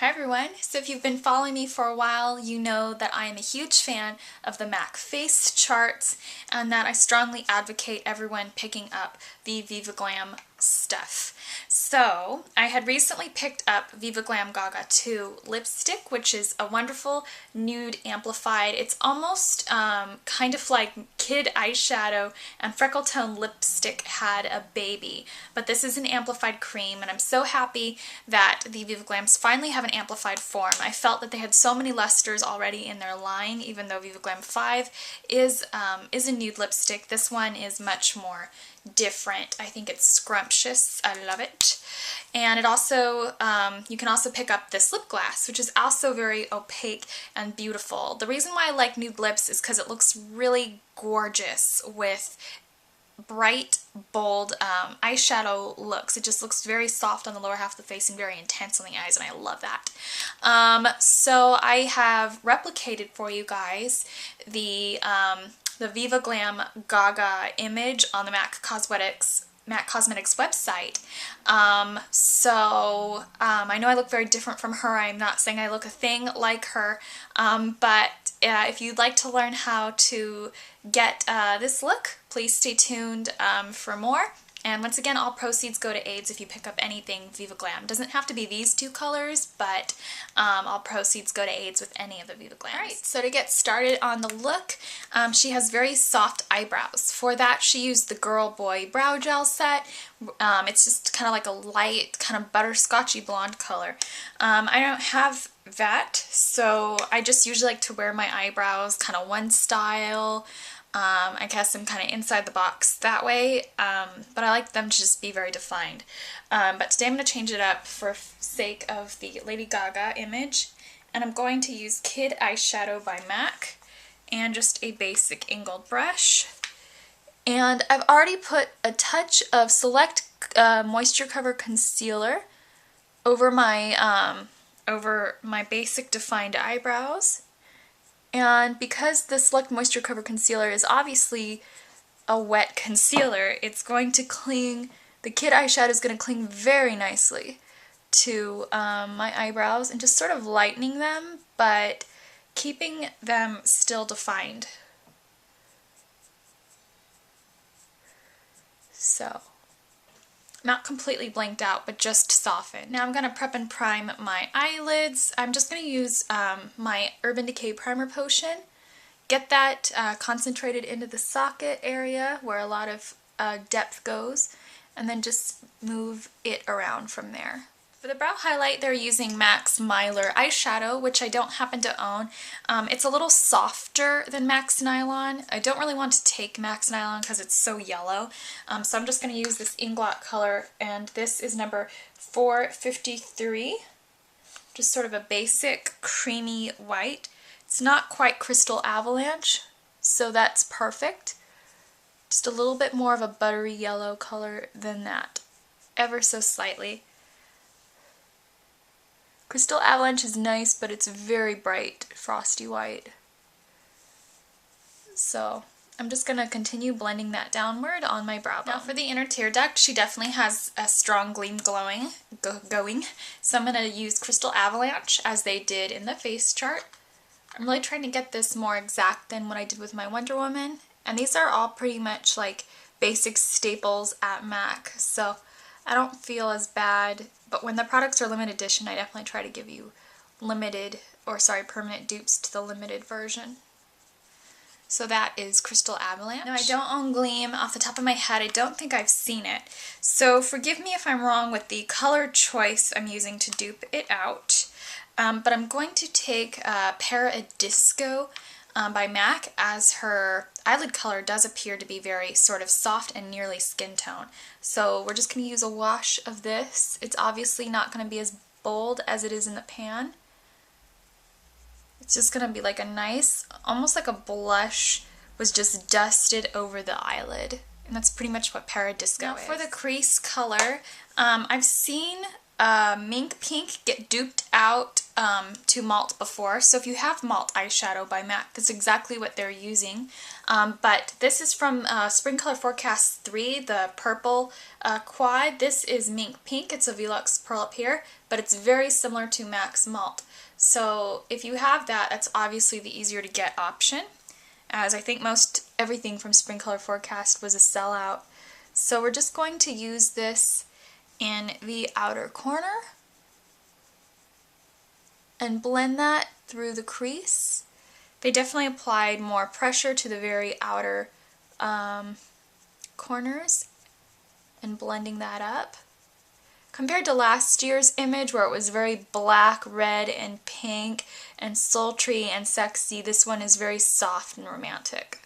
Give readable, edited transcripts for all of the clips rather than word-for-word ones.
Hi everyone! So if you've been following me for a while, you know that I am a huge fan of the MAC face charts and that I strongly advocate everyone picking up the Viva Glam stuff. So I had recently picked up Viva Glam Gaga 2 lipstick, which is a wonderful nude amplified. It's almost kind of like kid eyeshadow and freckle tone lipstick had a baby, but this is an amplified cream, and I'm so happy that the Viva Glams finally have an amplified form. I felt that they had so many lusters already in their line, even though Viva Glam 5 is a nude lipstick. This one is much more different. I think it's scrumptious. I love it. And it also, you can also pick up this lip gloss, which is also very opaque and beautiful. The reason why I like nude lips is because it looks really gorgeous with bright, bold eyeshadow looks. It just looks very soft on the lower half of the face and very intense on the eyes, and I love that. So I have replicated for you guys the Viva Glam Gaga image on the MAC Cosmetics website. I know I look very different from her. I'm not saying I look a thing like her, but if you'd like to learn how to get this look, please stay tuned for more. And once again, all proceeds go to AIDS if you pick up anything Viva Glam. Doesn't have to be these two colors, but all proceeds go to AIDS with any of the Viva Glams. Alright, so to get started on the look, she has very soft eyebrows. For that, she used the Girl Boy Brow Gel set. It's just kind of like a light, kind of butterscotchy blonde color. I don't have that, so I just usually like to wear my eyebrows kind of one style. I guess I'm kind of inside the box that way, but I like them to just be very defined. But today I'm going to change it up for sake of the Lady Gaga image, and I'm going to use Kid Eyeshadow by MAC and just a basic angled brush. And I've already put a touch of Select Moisture Cover Concealer over my basic defined eyebrows. And because the Select Moisture Cover Concealer is obviously a wet concealer, it's going to cling, the Kid eyeshadow is going to cling very nicely to my eyebrows and just sort of lightening them, but keeping them still defined. So, not completely blanked out, but just softened. Now I'm going to prep and prime my eyelids. I'm just going to use my Urban Decay Primer Potion. Get that concentrated into the socket area where a lot of depth goes, and then just move it around from there. For the brow highlight, they're using MAC's Mylar eyeshadow, which I don't happen to own. It's a little softer than MAC's Nylon. I don't really want to take MAC's Nylon because it's so yellow. So I'm just going to use this Inglot color, and this is number 453. Just sort of a basic creamy white. It's not quite Crystal Avalanche, so that's perfect. Just a little bit more of a buttery yellow color than that, ever so slightly. Crystal Avalanche is nice, but it's very bright, frosty white. So I'm just going to continue blending that downward on my brow bone. Now for the inner tear duct, she definitely has a strong gleam going. So I'm going to use Crystal Avalanche as they did in the face chart. I'm really trying to get this more exact than what I did with my Wonder Woman. And these are all pretty much like basic staples at MAC, so I don't feel as bad. But when the products are limited edition, I definitely try to give you permanent dupes to the limited version. So that is Crystal Avalanche. Now I don't own Gleam off the top of my head. I don't think I've seen it. So forgive me if I'm wrong with the color choice I'm using to dupe it out. But I'm going to take Paradisco by MAC, as her eyelid color does appear to be very sort of soft and nearly skin tone. So we're just going to use a wash of this. It's obviously not going to be as bold as it is in the pan. It's just going to be like a nice, almost like a blush was just dusted over the eyelid. And that's pretty much what Paradisco is. For the crease color, I've seen Mink Pink get duped out to Malt before, so if you have Malt eyeshadow by MAC, that's exactly what they're using. But this is from Spring Color Forecast 3, the purple quad. This is Mink Pink. It's a Velux Pearl up here, but it's very similar to MAC's Malt. So if you have that, that's obviously the easier to get option, as I think most everything from Spring Color Forecast was a sellout. So we're just going to use this in the outer corner and blend that through the crease. They definitely applied more pressure to the very outer corners and blending that up. Compared to last year's image where it was very black, red, and pink, and sultry and sexy, this one is very soft and romantic.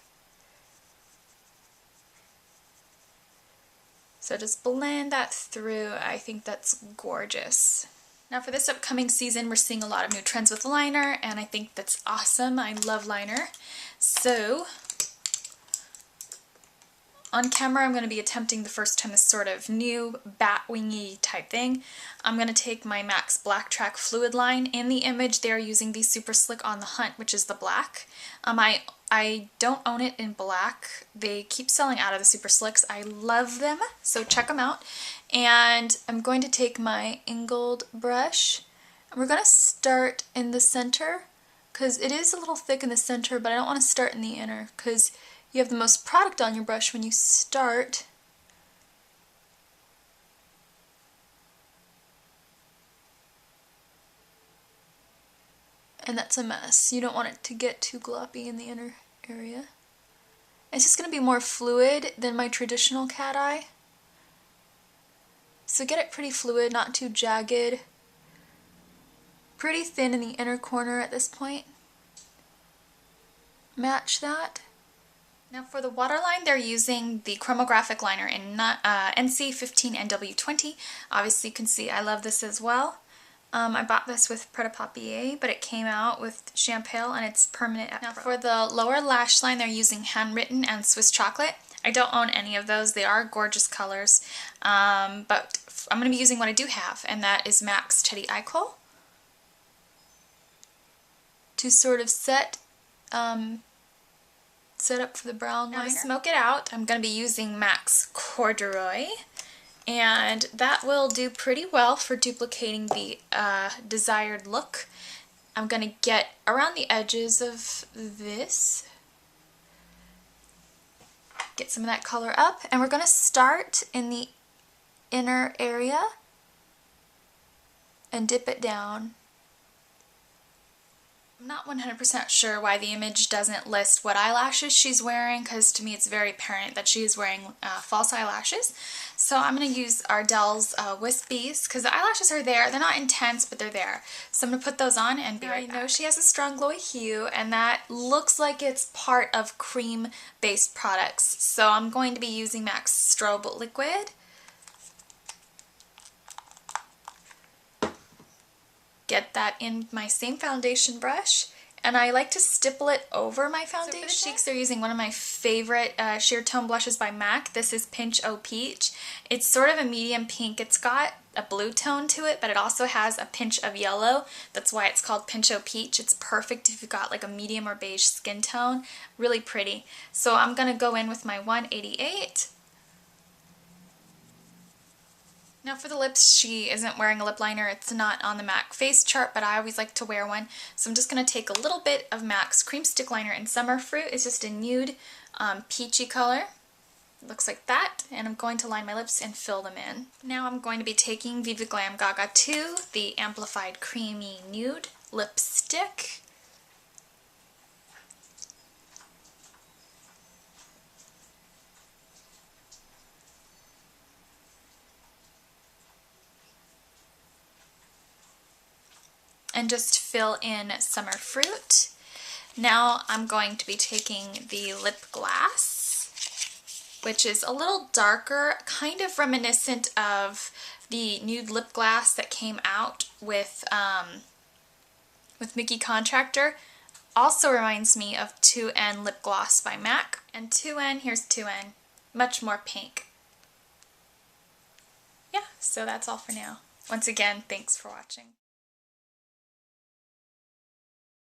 So just blend that through. I think that's gorgeous. Now for this upcoming season, we're seeing a lot of new trends with liner, and I think that's awesome. I love liner. So on camera, I'm going to be attempting the first time this sort of new bat wingy type thing. I'm going to take my MAC's Black Track Fluid line. In the image, they're using the Super Slick on the Hunt, which is the black. I don't own it in black. They keep selling out of the Super Slicks. I love them, so check them out. And I'm going to take my angled brush, and we're going to start in the center, because it is a little thick in the center, but I don't want to start in the inner, because you have the most product on your brush when you start. And that's a mess. You don't want it to get too gloppy in the inner area. It's just going to be more fluid than my traditional cat eye. So get it pretty fluid, not too jagged. Pretty thin in the inner corner at this point. Match that. Now for the waterline, they're using the chromographic liner in NC15 and W20. Obviously you can see I love this as well. I bought this with Pret-a-Papier, but it came out with Champale and it's permanent. Now for the lower lash line, they're using Handwritten and Swiss Chocolate. I don't own any of those. They are gorgeous colors, but I'm going to be using what I do have, and that is MAC's Teddy Eye Kohl to sort of set up for the brown liner. Now to smoke it out, I'm going to be using MAC's Corduroy, and that will do pretty well for duplicating the desired look. I'm going to get around the edges of this, get some of that color up, and we're going to start in the inner area and dip it down. I'm not 100% sure why the image doesn't list what eyelashes she's wearing, because to me it's very apparent that she is wearing false eyelashes. So I'm going to use Ardell's Wispies, because the eyelashes are there. They're not intense, but they're there. So I'm going to put those on and be right back. I know she has a strong glowy hue, and that looks like it's part of cream-based products. So I'm going to be using MAC's Strobe Liquid. Get that in my same foundation brush, and I like to stipple it over my foundation. So for the cheeks, they're using one of my favorite sheer tone blushes by MAC. This is Pinch O Peach. It's sort of a medium pink. It's got a blue tone to it, but it also has a pinch of yellow. That's why it's called Pinch O Peach. It's perfect if you've got like a medium or beige skin tone. Really pretty. So I'm going to go in with my 188. Now for the lips, she isn't wearing a lip liner. It's not on the MAC face chart, but I always like to wear one. So I'm just going to take a little bit of MAC's Cream Stick Liner in Summer Fruit. It's just a nude peachy color. It looks like that. And I'm going to line my lips and fill them in. Now I'm going to be taking Viva Glam Gaga 2, the Amplified Creamy Nude Lipstick. And just fill in Summer Fruit. Now I'm going to be taking the Lipglass, which is a little darker, kind of reminiscent of the nude lip gloss that came out with Mickey Contractor. Also reminds me of 2N Lip Gloss by MAC. And 2N, here's 2N, much more pink. Yeah, so that's all for now. Once again, thanks for watching.